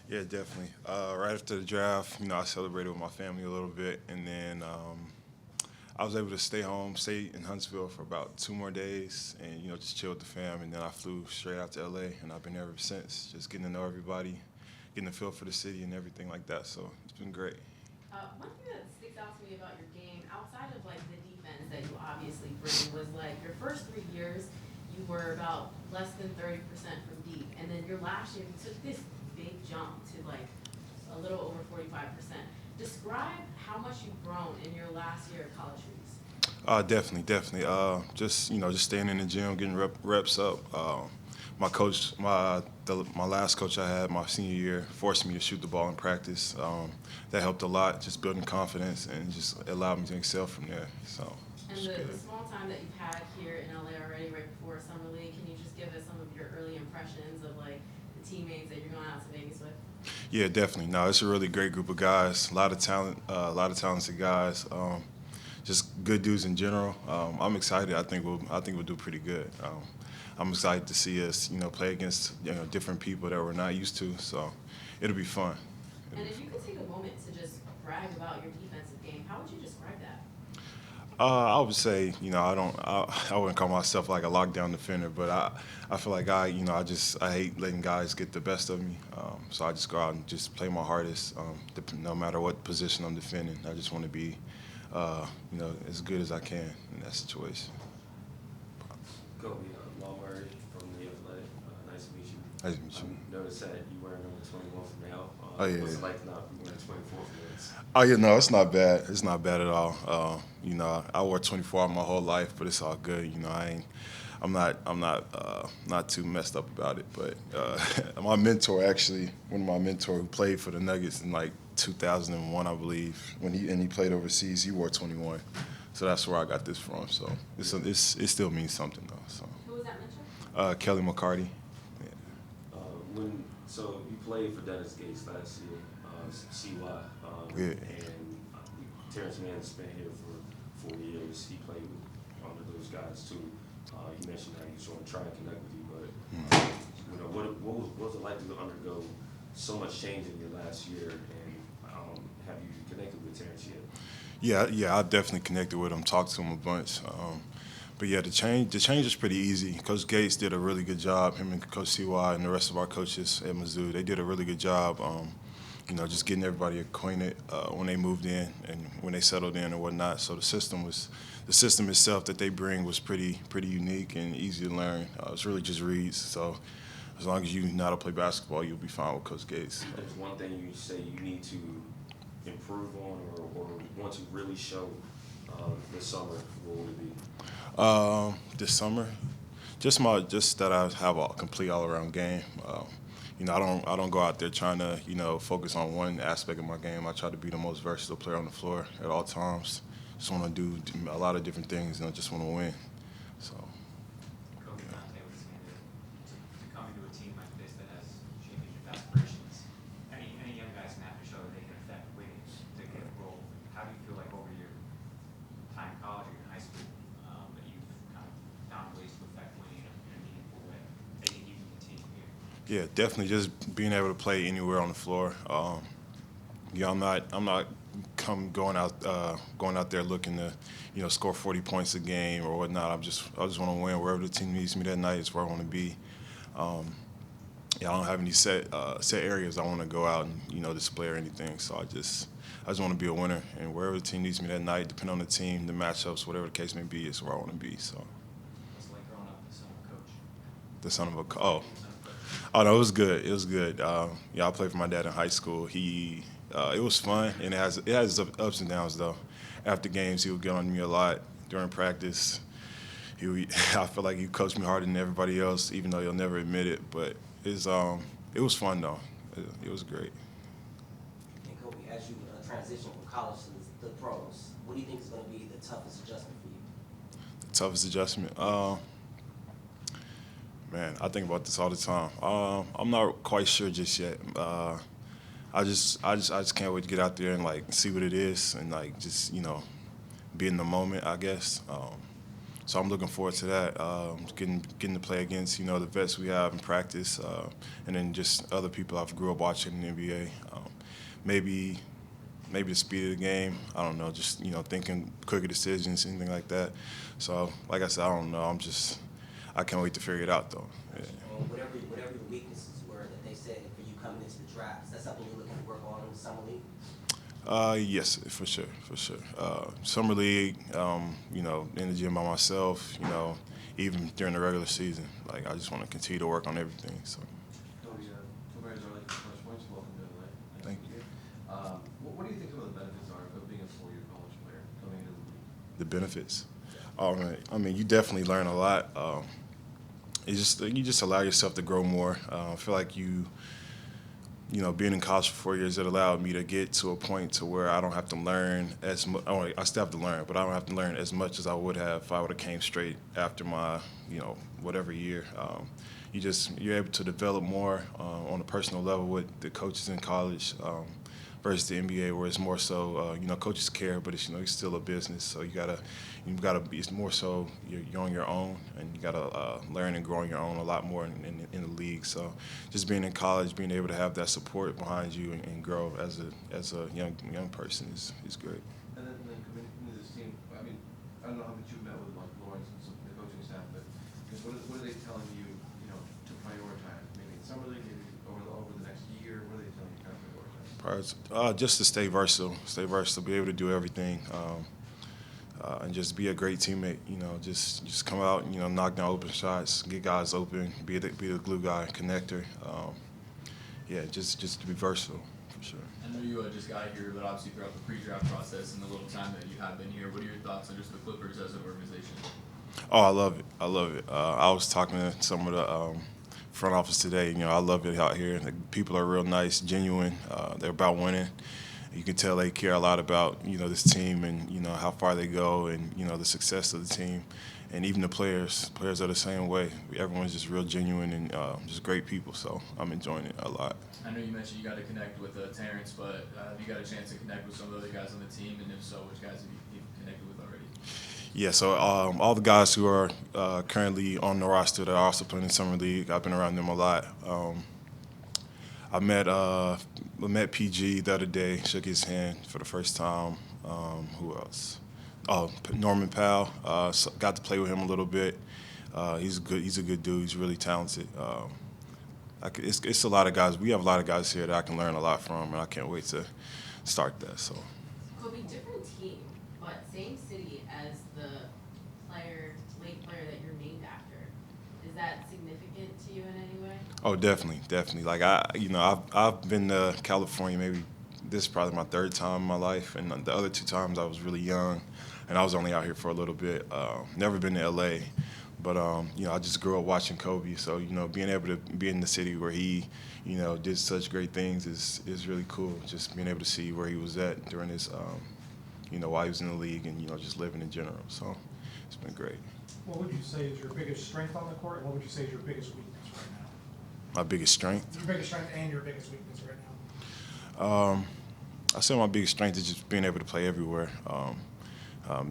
Yeah, definitely. Right after the draft, I celebrated with my family a little bit, and then I was able to stay home, stay in Huntsville for about 2 more days, and just chill with the fam. And then I flew straight out to LA, and I've been there ever since, just getting to know everybody, getting a feel for the city and everything like that. So it's been great. One thing that sticks out to me about your game, outside of like the defense that you obviously bring, was like your first 3 years, you were about less than 30% from deep, and then your last year, you took this big jump to like a little over 45%. Describe how much you've grown in your last year of college hoops. Definitely, definitely. Just staying in the gym, getting reps up. My coach, my last coach I had my senior year, forced me to shoot the ball in practice. That helped a lot, just building confidence and just allowed me to excel from there. So And it's good. the small time that you've had here in LA already, right before Summer League, can you just give us some of your early impressions of like the teammates that you're going out to Vegas with? Yeah, definitely. No, it's a really great group of guys. A lot of talent, a lot of talented guys. Just good dudes in general. I'm excited. I think we'll do pretty good. I'm excited to see us, play against different people that we're not used to. So it'll be fun. It'll And be if you fun. could take a moment to just brag about your defensive game, how would you describe that? I would say, I wouldn't call myself like a lockdown defender, but I feel like I hate letting guys get the best of me. So I just go out and just play my hardest, no matter what position I'm defending. I just want to be, as good as I can in that situation. Kobe, Law Murray from The Athletic. Nice to meet you. Nice to meet you. Noticed that you wear number 21 for now. Oh yeah. What's it like to not be wearing 24 for minutes? Oh yeah, no, it's not bad. It's not bad at all. I wore 24 my whole life, but it's all good. I'm not too messed up about it. But my mentor, actually, one of my mentors who played for the Nuggets in like 2001, I believe, when he played overseas, he wore 21. So that's where I got this from. So it still means something though. So Who was that mentor? Kelly McCarty. Yeah. So you played for Dennis Gates last year, CY, Yeah. and Terrence Mann's been here for 4 years. He played with under those guys too. You mentioned how he was going to try and connect with you, but what was it like to undergo so much change in your last year, and have you connected with Terrence yet? Yeah, I definitely connected with him, talked to him a bunch. But yeah, the change was pretty easy. Coach Gates did a really good job. Him and Coach CY and the rest of our coaches at Mizzou, they did a really good job. Just getting everybody acquainted when they moved in and when they settled in and whatnot. So the system itself that they bring was pretty unique and easy to learn. It's really just reads. So as long as you know how to play basketball, you'll be fine with Coach Gates. If there's one thing you say you need to improve on or want to really show this summer, what would it be? This summer, just that I have a complete all around game. I don't go out there trying to focus on one aspect of my game. I try to be the most versatile player on the floor at all times. Just want to do a lot of different things, and I just want to win. So. Kobe Dahntay was handed to come into a team like this that has championship aspirations. Any young guys can have to show that they can affect winning to get a role. How do you feel like over your time in college or in high school that you've kind of found ways to affect winning in a meaningful way that you can continue here? Yeah, definitely. Just being able to play anywhere on the floor. I'm not going out there looking to, score 40 points a game or whatnot. I just want to win wherever the team needs me that night. Is where I want to be. I don't have any set areas I want to go out and display or anything. So I just want to be a winner, and wherever the team needs me that night, depending on the team, the matchups, whatever the case may be, is where I want to be. So What's it like growing up the son of a coach? the son of a Being the son of a coach. oh no, it was good. It was good. I played for my dad in high school. It was fun, and it has its ups and downs though. After games, he would get on me a lot during practice. I feel like he coached me harder than everybody else, even though he'll never admit it. But it was fun though. It was great. And Kobe, as you transition from college to the pros, what do you think is going to be the toughest adjustment for you? Toughest adjustment. Man, I think about this all the time. I'm not quite sure just yet. I just can't wait to get out there and like see what it is and like just be in the moment, I guess. So I'm looking forward to that. Getting to play against the vets we have in practice, and then just other people I've grew up watching in the NBA. Maybe the speed of the game. I don't know. Just thinking quicker decisions, anything like that. So like I said, I don't know. I can't wait to figure it out though. Yeah. Whatever your weaknesses were that they said for you coming into the draft, is that something you're looking to work on in the summer league? Yes, for sure. Summer league, in the gym by myself, even during the regular season. Like I just want to continue to work on everything. So. Congratulations, first points. Welcome to LA. Thank you. What do you think some of the benefits are of being a four-year college player coming into the league? The benefits. Oh man, I mean, you definitely learn a lot. You just allow yourself to grow more. I feel like being in college for 4 years, it allowed me to get to a point to where I don't have to learn as much. I still have to learn, but I don't have to learn as much as I would have if I would have came straight after my, whatever year. You're able to develop more on a personal level with the coaches in college versus the NBA, where it's more so, coaches care, but it's still a business. So you've got to be. It's more so you're on your own, and you got to learn and grow on your own a lot more in the league. So just being in college, being able to have that support behind you and grow as a young person is great. And then coming into this team, I mean, I don't know how much you've met with like Lawrence and the coaching staff, but what are they telling you, to prioritize? Maybe in summer league, maybe over the next year. What are they telling you kind of prioritize? Just to stay versatile, be able to do everything, and just be a great teammate. Just come out, knock down open shots, get guys open, be the glue guy, connector. Just to be versatile for sure. I know you just got here, but obviously throughout the pre-draft process and the little time that you have been here, what are your thoughts on just the Clippers as an organization? Oh, I love it. I was talking to some of the front office today. I love it out here. The people are real nice, genuine. They're about winning. You can tell they care a lot about this team and how far they go and the success of the team, and even the players. Players are the same way. Everyone's just real genuine and just great people. So I'm enjoying it a lot. I know you mentioned you got to connect with Terrence, but have you got a chance to connect with some of the other guys on the team? And if so, which guys have you connected with already? Yeah, so all the guys who are currently on the roster that are also playing in summer league, I've been around them a lot. I met PG the other day, shook his hand for the first time. Who else? Oh, Norman Powell. Got to play with him a little bit. He's a good dude. He's really talented. It's a lot of guys. We have a lot of guys here that I can learn a lot from, and I can't wait to start that. So. Kobe, different team, but same city as the late player that you're named after. Is that significant to you in any way? Oh, definitely. Like I've been to California. Maybe this is probably my third time in my life, and the other two times I was really young, and I was only out here for a little bit. Never been to LA, but I just grew up watching Kobe. So being able to be in the city where he did such great things is really cool. Just being able to see where he was at during his while he was in the league and just living in general. So it's been great. What would you say is your biggest strength on the court, and what would you say is your biggest weakness right now? My biggest strength? Your biggest strength and your biggest weakness right now? I say my biggest strength is just being able to play everywhere,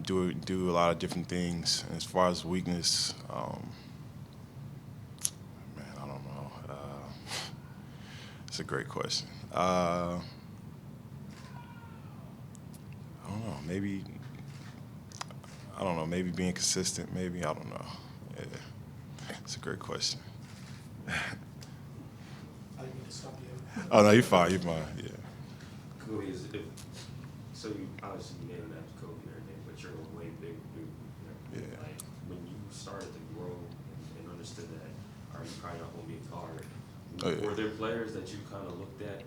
do a lot of different things. And as far as weakness, man, I don't know. It's a great question. I don't know. Maybe being consistent. Maybe, I don't know. Yeah, it's a great question. I didn't mean to stop you. Oh no, you're fine. Yeah. Kobe so you obviously named after Kobe and everything, but you're a way bigger dude. Yeah. Like when you started to grow and understood that, are you probably not gonna be a guard? Oh, yeah. Were there players that you kind of looked at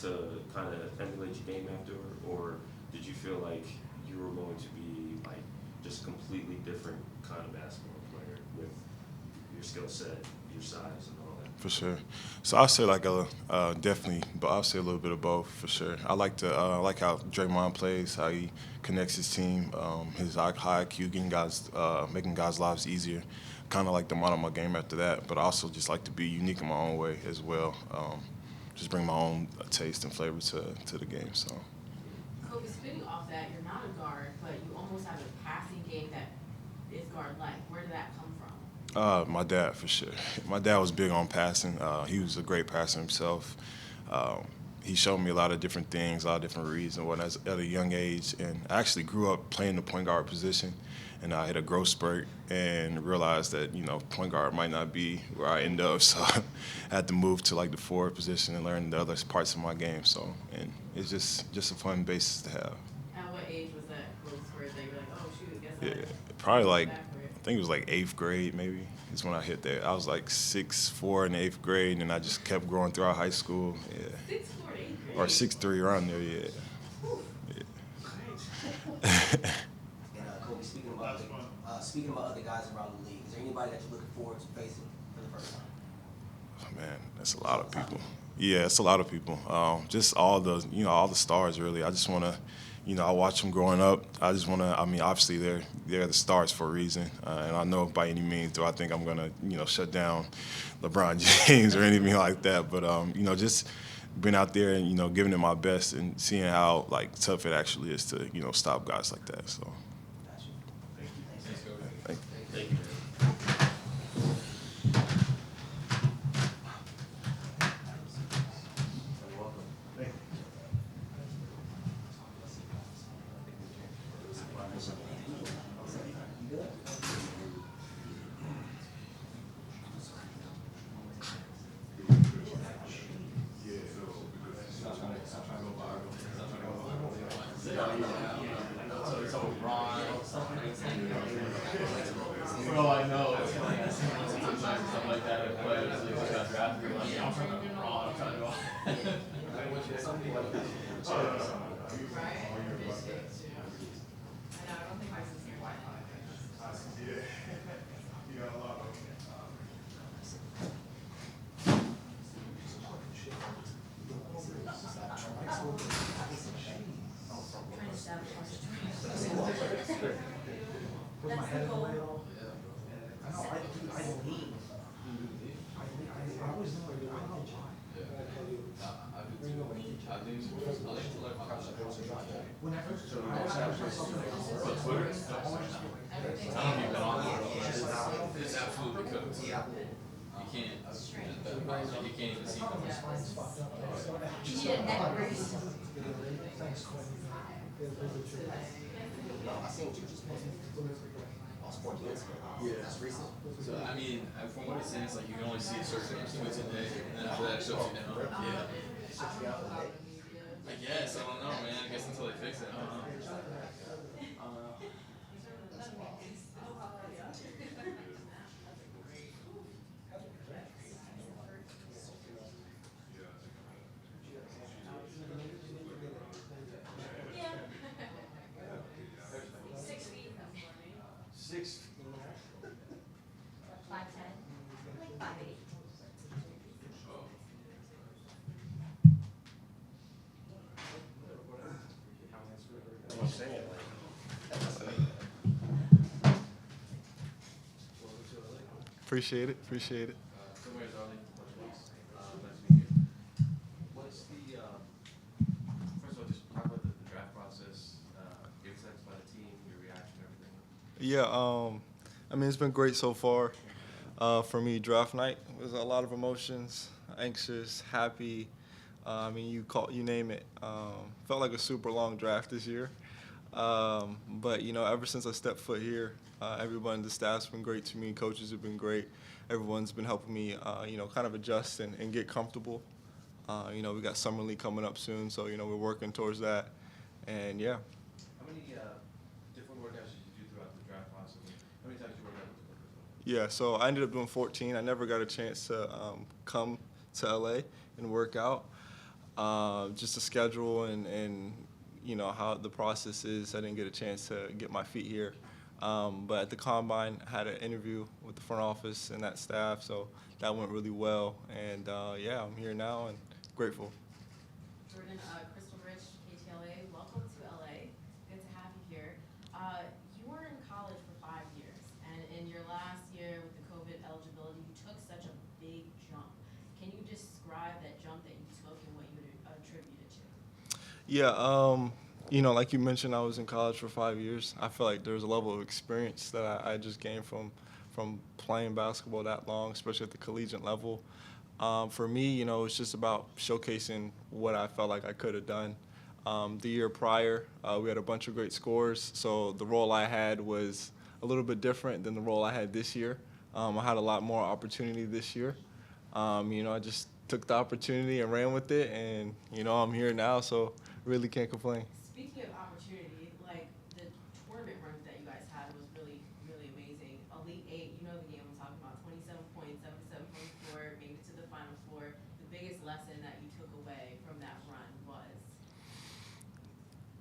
to kind of emulate your game after, or did you feel like you were going to be like just completely different kind of basketball player with your skill set, your size, and all that? For sure. So I'll say definitely, but I'll say a little bit of both for sure. I like how Draymond plays, how he connects his team, his high IQ, making guys' lives easier. Kind of like the model of my game after that, but I also just like to be unique in my own way as well. Just bring my own taste and flavor to the game. So. Kobe, spinning off that, you're not a guard, but you almost have a passing game that is guard like? Where did that come from? My dad, for sure. My dad was big on passing. He was a great passer himself. He showed me a lot of different things, a lot of different reads and whatnot at a young age. And I actually grew up playing the point guard position, and I hit a growth spurt and realized that, point guard might not be where I end up. So I had to move to like the forward position and learn the other parts of my game. So, and it's just a fun basis to have. At what age was that growth spurt that you were like, oh shoot, guess Yeah, I'm probably like, back for it? I think it was like 8th grade maybe is when I hit that. I was like 6'4" in the 8th grade, and then I just kept growing throughout high school. Yeah. 6'4" to 8th grade. Or 6'3" around there, yeah. Whew. Yeah. And Kobe, speaking about other guys around the league, is there anybody that you're looking forward to facing for the first time? Oh, man, that's a lot of people. Yeah, it's a lot of people. Just all the stars, really. I just want to, I watch them growing up. I just want to, obviously they're the stars for a reason. And I know by any means do I think I'm going to, shut down LeBron James or anything like that. But, just being out there and, giving it my best and seeing how, tough it actually is to, stop guys like that. So. Gotcha. Thanks, Kobe. Thank you. Thank you. You're welcome. You good? Bro, I know. It's funny. I see most of the times and stuff like that. And players like got drafted. Like, I'm trying to be wrong. I'm trying to go. Right? Mistakes, too. I know, I don't think my sister quite trying to establish my situation. Was my That's head the in the goal. way at all? I know, I lean. I always know I do, I don't know why. When I first started, I was just something else. I don't even on it. It's absolutely cooked. You can't even see them. You need a neck brace. Thanks, Quinn. I seen what you just posted. All sports minutes. Yeah. That's recent. So, from what it's saying, it's like you can only see a certain tweets a day, and then after that, it shuts you down. Yeah. I guess. I don't know, man. I guess until they fix it. I don't know. Yeah. 6 feet. 6. 5'10", like 5'8". I'm saying, Appreciate it. Appreciate it. So where's Arlie? Nice to meet you. What's the, first of all, just talk about the draft process, your acceptance by the team, your reaction, everything. Yeah, it's been great so far. For me, draft night was a lot of emotions, anxious, happy. You name it. Felt like a super long draft this year. But ever since I stepped foot here, everyone, the staff's been great to me. Coaches have been great. Everyone's been helping me, kind of adjust and get comfortable. We got Summer League coming up soon, so we're working towards that. And yeah. How many different workouts did you do throughout the draft process? How many times did you work out with the coaches? Yeah, so I ended up doing 14. I never got a chance to come to LA and work out. Just the schedule and how the process is. I didn't get a chance to get my feet here. But at the Combine, I had an interview with the front office and that staff, so that went really well. And I'm here now and grateful. Jordan, Crystal Rich, KTLA, welcome to LA. Good to have you here. You were in college for 5 years, and in your last year with the COVID eligibility, you took such a big jump. Can you describe that jump that you took and what you would attribute it to? Yeah, Like you mentioned, I was in college for 5 years. I feel like there's a level of experience that I just gained from playing basketball that long, especially at the collegiate level. For me, it's just about showcasing what I felt like I could have done. The year prior, we had a bunch of great scores, so the role I had was a little bit different than the role I had this year. I had a lot more opportunity this year. I just took the opportunity and ran with it, and I'm here now, so really can't complain. Speaking of opportunity, like the tournament run that you guys had was really, really amazing. Elite Eight, you know the game I'm talking about, 27 points, 77 from the floor, made it to the Final Four. The biggest lesson that you took away from that run was?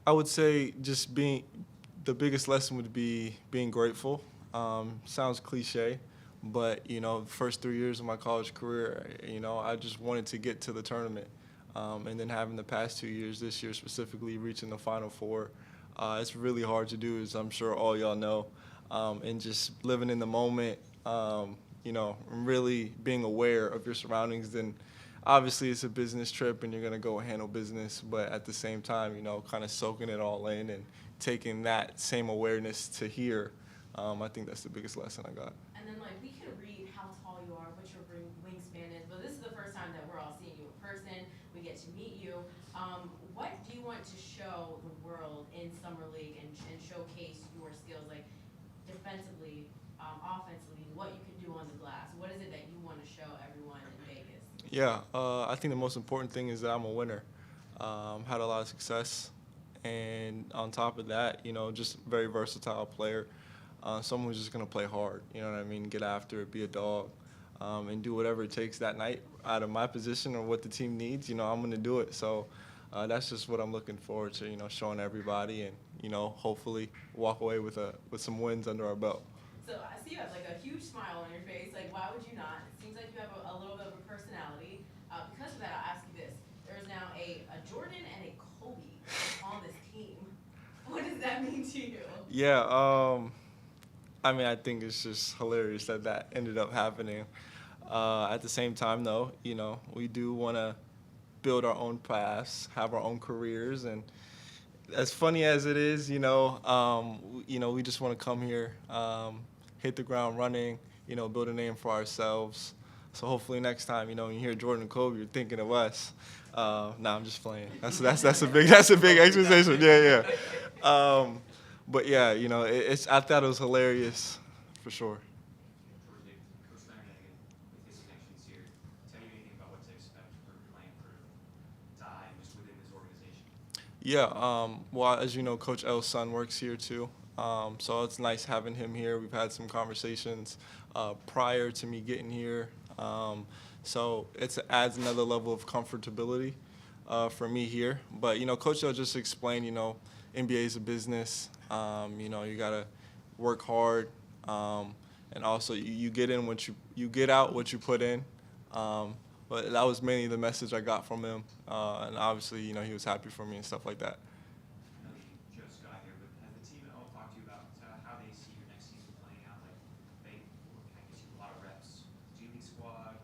I would say the biggest lesson would be being grateful. Sounds cliche, but the first 3 years of my college career, I just wanted to get to the tournament. And then having the past 2 years, this year specifically, reaching the Final Four, it's really hard to do, as I'm sure all y'all know. And just living in the moment, really being aware of your surroundings. Then obviously it's a business trip and you're going to go handle business, but at the same time, kind of soaking it all in and taking that same awareness to here. I think that's the biggest lesson I got. And then, like, we can read how tall you are, what your wingspan is, but this is the first time that we're all seeing you in person. We get to meet you. What do you want to show the world in Summer League and showcase your skills, like defensively, offensively, what you can do on the glass? What is it that you want to show everyone in Vegas? Yeah, I think the most important thing is that I'm a winner. Had a lot of success, and on top of that, just a very versatile player. Someone who's just going to play hard, get after it, be a dog, and do whatever it takes that night out of my position or what the team needs. I'm going to do it. So that's just what I'm looking forward to, showing everybody and, hopefully walk away with some wins under our belt. So I see you have like a huge smile on your face. Like, why would you not? It seems like you have a little bit of a personality. Because of that, I'll ask you this. There is now a Jordan and a Kobe on this team. What does that mean to you? Yeah, I think it's just hilarious that ended up happening. At the same time, though, we do want to build our own paths, have our own careers, and as funny as it is, we just want to come here, hit the ground running, build a name for ourselves. So hopefully next time, when you hear Jordan and Kobe, you're thinking of us. I'm just playing. That's a big expectation. Yeah. But yeah, I thought it was hilarious, for sure. Jordan, Coach Leonard, with his connections here, tell you anything about what to expect for playing for Dahntay and just within this organization? Yeah, well, as you know, Coach L's son works here too. So it's nice having him here. We've had some conversations prior to me getting here. So it adds another level of comfortability for me here. But, Coach L just explained, NBA is a business. You got to work hard. And also you get in you get out what you put in. But that was mainly the message I got from him. And obviously, he was happy for me and stuff like that. I know you just got here, but has the team at all talked to you about how they see your next season playing out? Like, they kind of get you a lot of reps. G-League squad,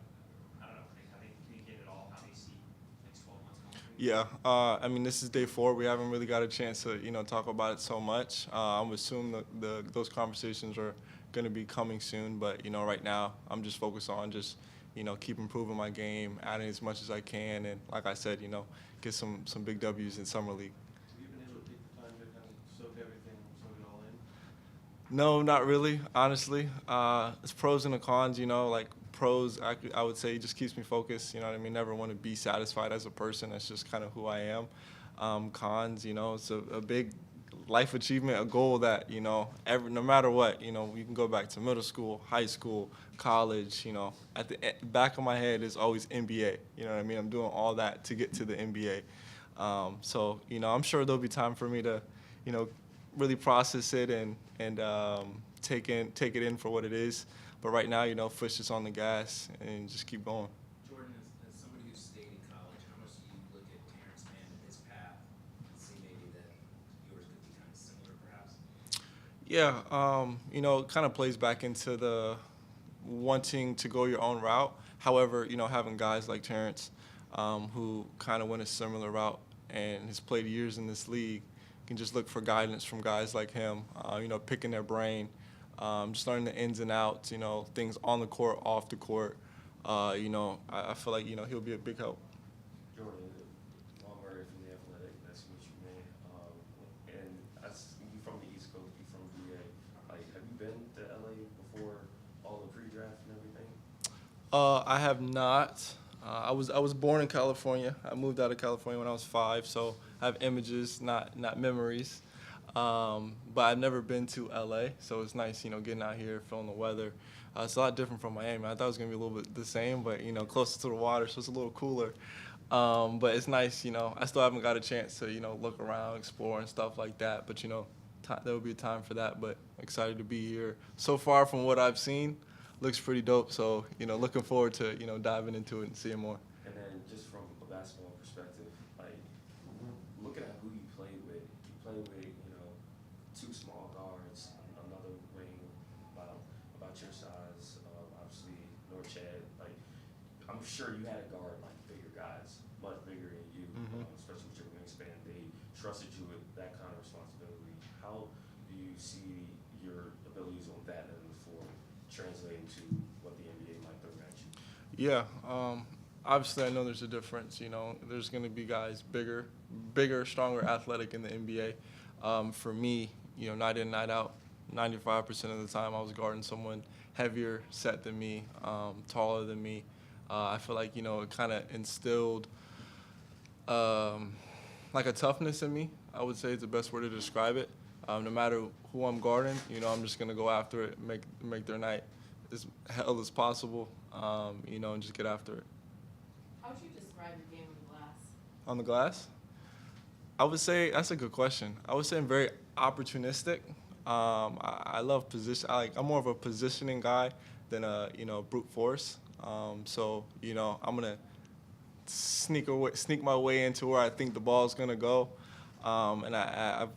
I don't know, how they communicate at all, how they see next 12 months going for you? Yeah, this is day 4. We haven't really got a chance to, talk about it so much. I'm assuming those conversations are going to be coming soon. But, right now, I'm just focused on just, keep improving my game, adding as much as I can. And like I said, get some big W's in Summer League. Have you been able to take the time to kind of soak it all in? No, not really, honestly. It's pros and the cons, like pros, I would say, just keeps me focused, never want to be satisfied as a person. That's just kind of who I am. Cons, it's a big life achievement, a goal that, no matter what, you can go back to middle school, high school, college, at the back of my head is always NBA. I'm doing all that to get to the NBA. So, I'm sure there'll be time for me to, really process it and take it in for what it is. But right now, foot's just on the gas and just keep going. Jordan, as somebody who stayed in college, how much do you look at Terrence Mann and his path and see maybe that yours could be kind of similar, perhaps? Yeah, it kind of plays back into the wanting to go your own route. However, having guys like Terrence who kind of went a similar route and has played years in this league, can just look for guidance from guys like him, picking their brain, just learning the ins and outs, things on the court, off the court. I feel like, he'll be a big help. Jordan, Long Murray from The Athletic, nice to meet you, man. And you from the East Coast, you from VA. Like, have you been to LA before all the pre-draft and everything? I have not. I was born in California. I moved out of California when I was 5, so I have images, not memories. But I've never been to LA, so it's nice, getting out here, feeling the weather. It's a lot different from Miami. I thought it was gonna be a little bit the same, but closer to the water, so it's a little cooler. But it's nice, I still haven't got a chance to, look around, explore and stuff like that. But there will be a time for that. But excited to be here. So far from what I've seen, looks pretty dope. So looking forward to diving into it and seeing more. And then just from a basketball perspective, like looking at who you played with, two small guards, another wing about your size, obviously Norchad. Like I'm sure you had to guard like bigger guys, much bigger than you, especially with your wingspan. They trusted you with that kind of responsibility. How do you see your abilities on that end of the floor translating to what the NBA might throw at you? Yeah, obviously I know there's a difference. There's going to be guys bigger, stronger, athletic in the NBA. For me, night in, night out, 95% of the time I was guarding someone heavier set than me, taller than me. I feel like, it kind of instilled like a toughness in me, I would say is the best word to describe it. No matter who I'm guarding, I'm just going to go after it, make their night as hell as possible, and just get after it. How would you describe your game on the glass? On the glass? I would say, that's a good question. I would say I'm very opportunistic. I love position. I'm more of a positioning guy than a brute force. So I'm gonna sneak my way into where I think the ball's gonna go, and I've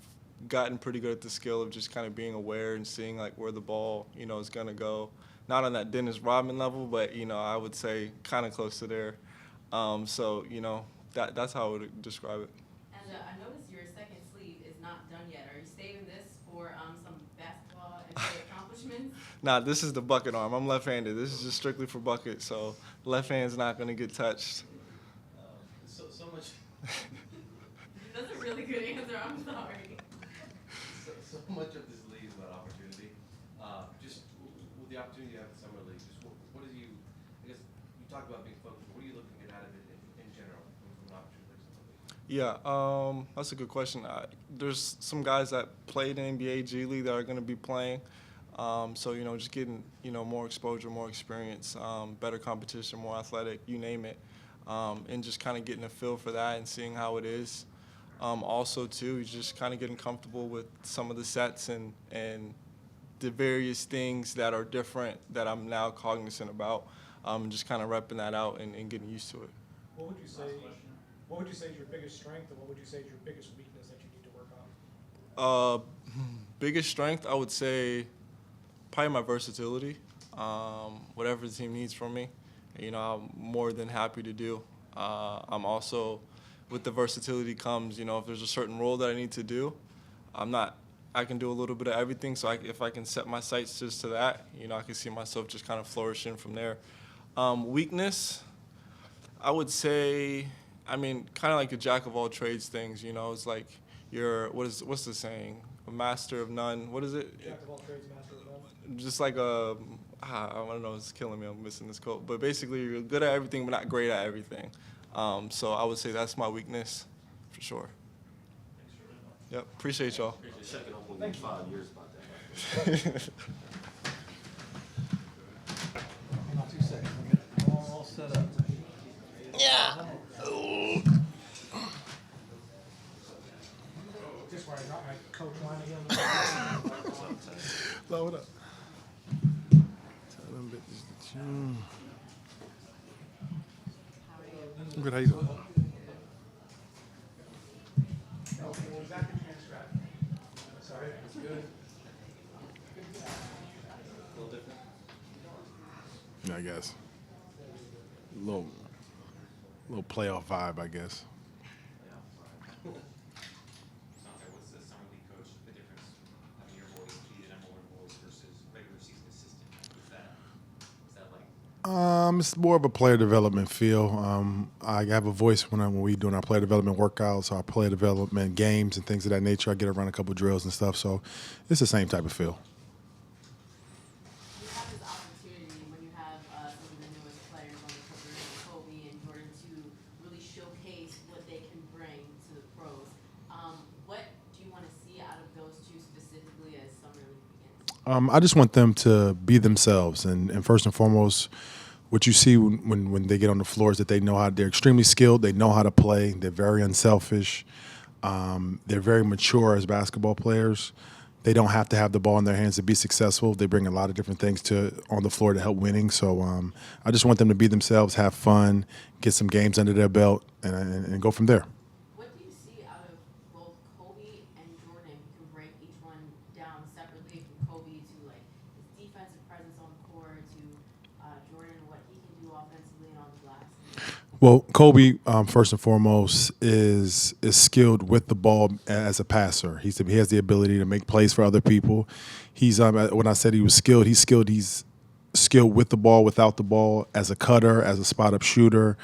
gotten pretty good at the skill of just kind of being aware and seeing like where the ball is gonna go. Not on that Dennis Rodman level, but I would say kind of close to there. So that's how I would describe it. And I noticed your second sleeve is not done yet. Are you saving this for some basketball NBA accomplishments? Nah, this is the bucket arm. I'm left-handed. This is just strictly for bucket, so left hand's not gonna get touched. So much. That's a really good answer. I'm sorry. So much of this league is about opportunity. Just with the opportunity you have in summer league, just what do you? I guess you talked about being focused. What are you looking to get out of it in general from an opportunity like summer league? Yeah, that's a good question. There's some guys that played in NBA G League that are going to be playing. So just getting more exposure, more experience, better competition, more athletic, you name it, and just kind of getting a feel for that and seeing how it is. Also, too, just kind of getting comfortable with some of the sets and the various things that are different that I'm now cognizant about, and just kind of repping that out and getting used to it. What would you say? What would you say is your biggest strength, and what would you say is your biggest weakness that you need to work on? Biggest strength, I would say, probably my versatility. Whatever the team needs from me, I'm more than happy to do. I'm also, with the versatility comes, if there's a certain role that I need to do, I can do a little bit of everything. So if I can set my sights just to that, I can see myself just kind of flourishing from there. Weakness, I would say, kind of like a jack of all trades things. It's like what's the saying? A master of none. What is it? Jack of all trades, master of none. Just like I don't know, it's killing me. I'm missing this quote. But basically, you're good at everything, but not great at everything. So I would say that's my weakness, for sure. Yep, appreciate y'all. Checking up on you in 5 years about that. Hang on 2 seconds. I'm all set up. Yeah. Just where I got my coach line again. Load up. Tell them bitches to tune. Good, how you doing? Sorry. That's good. A little different. Yeah, I guess. Little playoff vibe, I guess. Dahntay, what's the It's more of a player development feel. I have a voice when we doing our player development workouts, our player development games, and things of that nature. I get around a couple drills and stuff, so it's the same type of feel. You have this opportunity when you have some of the newest players on the Clippers, Kobe and Jordan, to really showcase what they can bring to the pros. What do you want to see out of those two specifically as summer league begins? I just want them to be themselves, and first and foremost, what you see when they get on the floor is that they know how they're extremely skilled. They know how to play. They're very unselfish. They're very mature as basketball players. They don't have to have the ball in their hands to be successful. They bring a lot of different things on the floor to help winning. So I just want them to be themselves, have fun, get some games under their belt, and go from there. What do you see out of both Kobe and Jordan? You can break each one down separately, from Kobe to like his defensive presence on the court, to Jordan, what he can do offensively and on the glass. Well, Kobe, first and foremost, is skilled with the ball as a passer. He has the ability to make plays for other people. He's when I said he was skilled, he's skilled. He's skilled with the ball, without the ball, as a cutter, as a spot up shooter.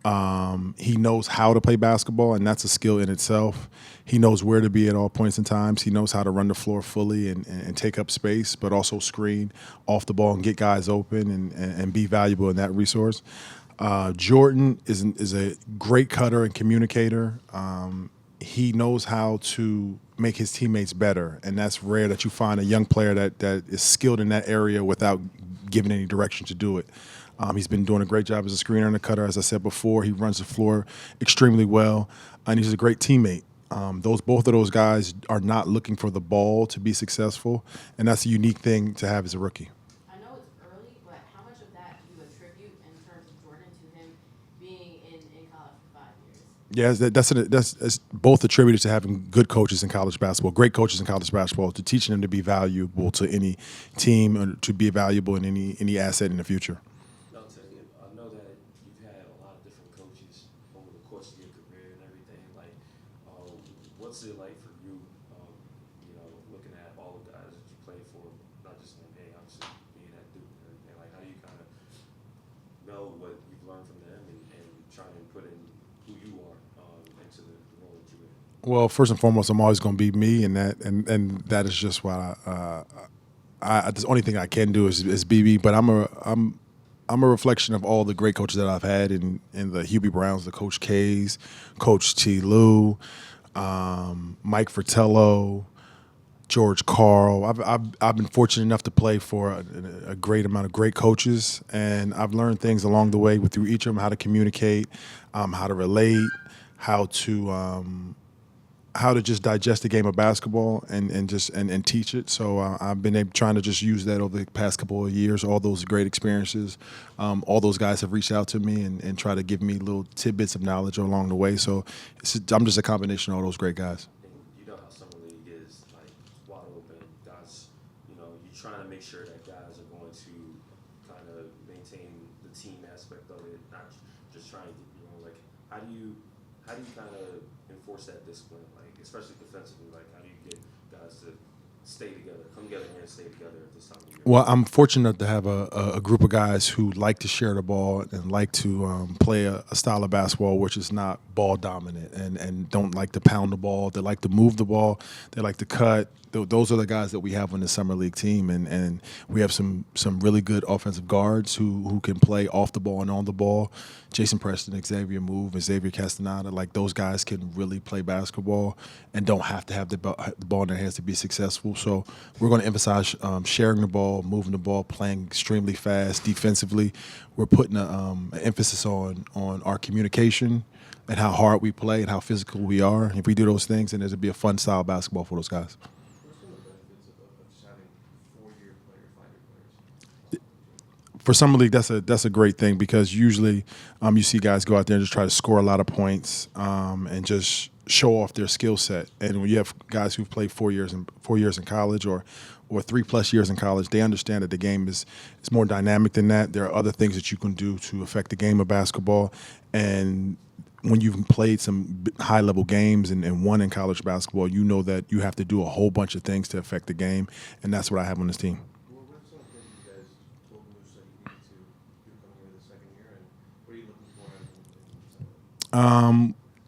He knows how to play basketball, and that's a skill in itself. He knows where to be at all points and times. He knows how to run the floor fully and take up space, but also screen off the ball and get guys open and be valuable in that resource. Jordan is a great cutter and communicator. He knows how to make his teammates better, and that's rare that you find a young player that is skilled in that area without giving any direction to do it. He's been doing a great job as a screener and a cutter. As I said before, he runs the floor extremely well, and he's a great teammate. Both of those guys are not looking for the ball to be successful, and that's a unique thing to have as a rookie. I know it's early, but how much of that do you attribute in terms of Jordan to him being in college for 5 years? Yeah, that's both attributed to having good coaches in college basketball, great coaches in college basketball, to teaching them to be valuable to any team, or to be valuable in any asset in the future. Dahntay, I know that you've had a lot of different coaches over the course of your career and everything. Like, what's it like for you, looking at all the guys that you played for, not just in the NBA, obviously being at Duke and everything? Like, how do you kind of know what you've learned from them and try and put in who you are into the role that you're in? Well, first and foremost, I'm always going to be me, and that is just what the only thing I can do is be me. But I'm a reflection of all the great coaches that I've had in the Hubie Browns, the Coach K's, Coach T. Lue, Mike Fratello, George Karl. I've been fortunate enough to play for a great amount of great coaches, and I've learned things along the way through each of them: how to communicate, how to relate, how to just digest the game of basketball and teach it. So I've been trying to just use that over the past couple of years, all those great experiences. All those guys have reached out to me and try to give me little tidbits of knowledge along the way. So I'm just a combination of all those great guys. And you know how summer league is, like, wide open. Guys, you're trying to make sure that guys are going to kind of maintain the team aspect of it, not just trying to, like, how do you kind of enforce that discipline, like, especially defensively? Like, how do you get guys to stay together, come together here and stay together at this time of year? Well, I'm fortunate to have a group of guys who like to share the ball and like to play a style of basketball which is not ball dominant, and don't like to pound the ball. They like to move the ball. They like to cut. Those are the guys that we have on the summer league team, and we have some really good offensive guards who can play off the ball and on the ball. Jason Preston, Xavier Move, and Xavier Castaneda, like, those guys can really play basketball and don't have to have the ball in their hands to be successful. So we're going to emphasize sharing the ball, moving the ball, playing extremely fast defensively. We're putting an emphasis on our communication and how hard we play and how physical we are. If we do those things, then there'll be a fun style of basketball for those guys. For summer league, that's a great thing, because usually you see guys go out there and just try to score a lot of points and just show off their skill set. And when you have guys who've played 4 years in college or 3+ years in college, they understand that the game is more dynamic than that. There are other things that you can do to affect the game of basketball. And when you've played some high-level games and won in college basketball, you know that you have to do a whole bunch of things to affect the game, and that's what I have on this team.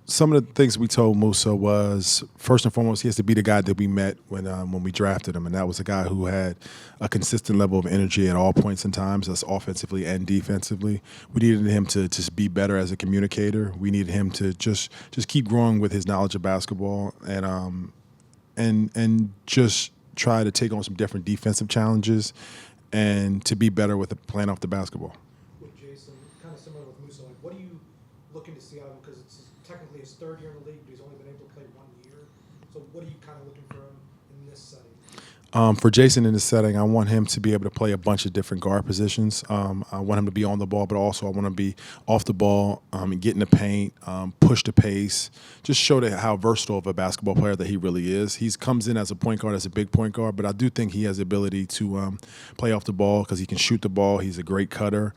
Some of the things we told Musa was, first and foremost, he has to be the guy that we met when we drafted him, and that was a guy who had a consistent level of energy at all points in times, that's offensively and defensively. We needed him to just be better as a communicator. We needed him to just keep growing with his knowledge of basketball and just try to take on some different defensive challenges and to be better with playing off the basketball. With Jason, kind of similar with Musa, like what are you looking to see out of him? Because it's technically his third year in the league, but he's only been able to play 1 year. So what are you kind of looking for him in this setting? For Jason in this setting, I want him to be able to play a bunch of different guard positions. I want him to be on the ball, but also I want him to be off the ball, get in the paint, push the pace, just show how versatile of a basketball player that he really is. He comes in as a point guard, as a big point guard, but I do think he has the ability to play off the ball because he can shoot the ball. He's a great cutter.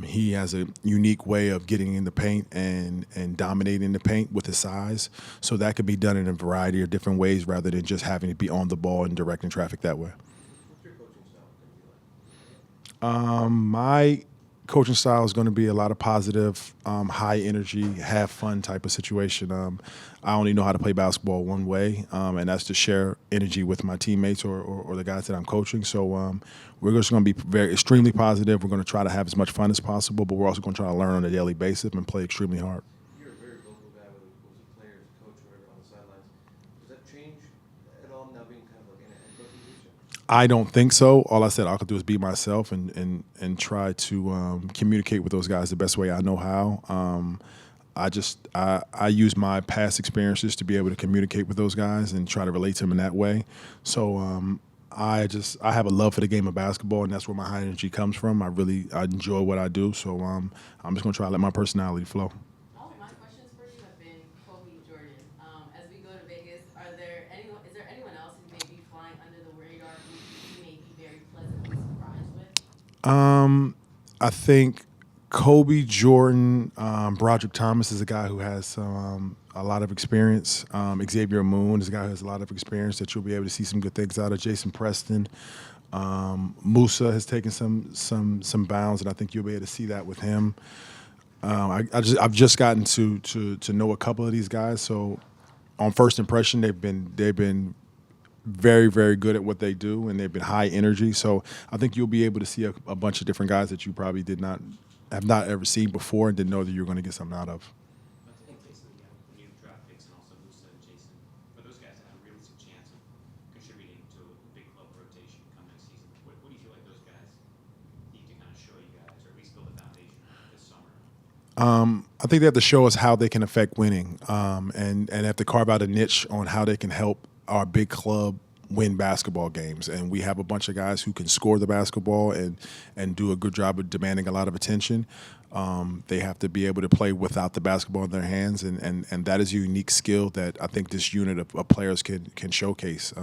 He has a unique way of getting in the paint and dominating the paint with his size. So that could be done in a variety of different ways rather than just having to be on the ball and directing traffic that way. What's your coaching style going to be like? My coaching style is going to be a lot of positive, high energy, have fun type of situation. I only know how to play basketball one way, and that's to share energy with my teammates or the guys that I'm coaching. So we're just going to be extremely positive. We're going to try to have as much fun as possible, but we're also going to try to learn on a daily basis and play extremely hard. You're a very vocal guy, whether it was a player, as a coach, or on the sidelines. Does that change at all now being kind of like in a head coaching position? I don't think so. All I said I could do is be myself and try to communicate with those guys the best way I know how. I use my past experiences to be able to communicate with those guys and try to relate to them in that way. So I have a love for the game of basketball, and that's where my high energy comes from. I enjoy what I do, so I'm just gonna try to let my personality flow. All of my questions for you have been Kobe, Jordan. As we go to Vegas, is there anyone else who may be flying under the radar who you may be very pleasantly surprised with? I think Kobe, Jordan, Broderick Thomas is a guy who has a lot of experience. Xavier Moon is a guy who has a lot of experience that you'll be able to see some good things out of. Jason Preston. Musa has taken some bounds, and I think you'll be able to see that with him. I've just gotten to know a couple of these guys, so on first impression, they've been very, very good at what they do, and they've been high energy. So I think you'll be able to see a bunch of different guys that you probably have not ever seen before and didn't know that you were going to get something out of. But I think basically, the new draft picks and also Musa and Jason, for those guys that have a realistic chance of contributing to a big club rotation come next season, what do you feel like those guys need to kind of show you guys, or at least build a foundation this summer? I think they have to show us how they can affect winning, and have to carve out a niche on how they can help our big club win basketball games. And we have a bunch of guys who can score the basketball and do a good job of demanding a lot of attention. They have to be able to play without the basketball in their hands, and that is a unique skill that I think this unit of players can showcase.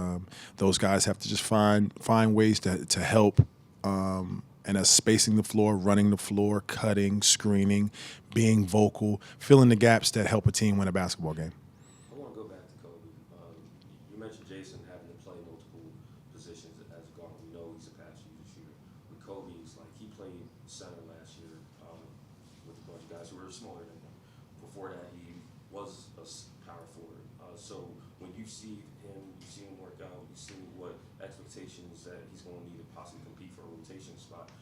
Those guys have to just find ways to help, and that's spacing the floor, running the floor, cutting, screening, being vocal, filling the gaps that help a team win a basketball game. I want to go back to Kobe. You mentioned Jason having to play multiple positions as a guard. We know he's a pass shooter. With Kobe, it's like he played center last year with a bunch of guys who were smaller than him. Before that, he was a power forward. So when you see him work out, you see what expectations that he's going to need to possibly compete for a rotation spot.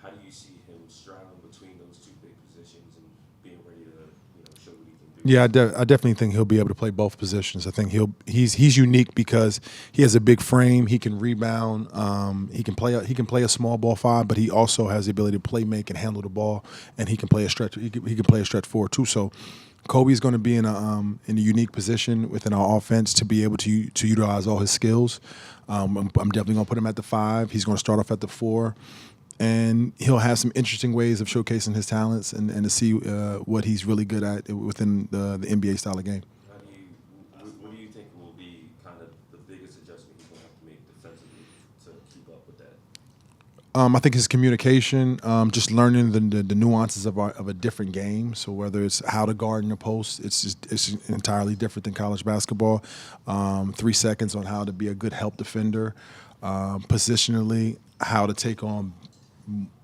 How do you see him straddling between those two big positions and being ready to show what he can do? Yeah, I definitely think he'll be able to play both positions. I think he's unique because he has a big frame. He can rebound. He can play a small ball five, but he also has the ability to play make and handle the ball, and he can play a stretch. He can play a stretch forward too. So Kobe's going to be in a unique position within our offense to be able to utilize all his skills. I'm definitely going to put him at the 5. He's going to start off at the 4. And he'll have some interesting ways of showcasing his talents and to see what he's really good at within the NBA style of game. What do you think will be kind of the biggest adjustment he's going to have to make defensively to keep up with that? I think his communication, just learning the nuances of a different game. So whether it's how to guard in the post, it's entirely different than college basketball. 3 seconds on how to be a good help defender, positionally, how to take on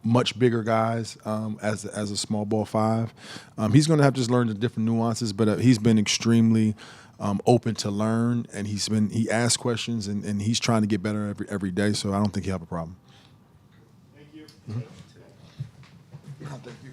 much bigger guys as a small ball five. He's going to have to just learn the different nuances, but he's been extremely open to learn, and he asks questions, and he's trying to get better every day. So I don't think he'll have a problem. Thank you. Thank you.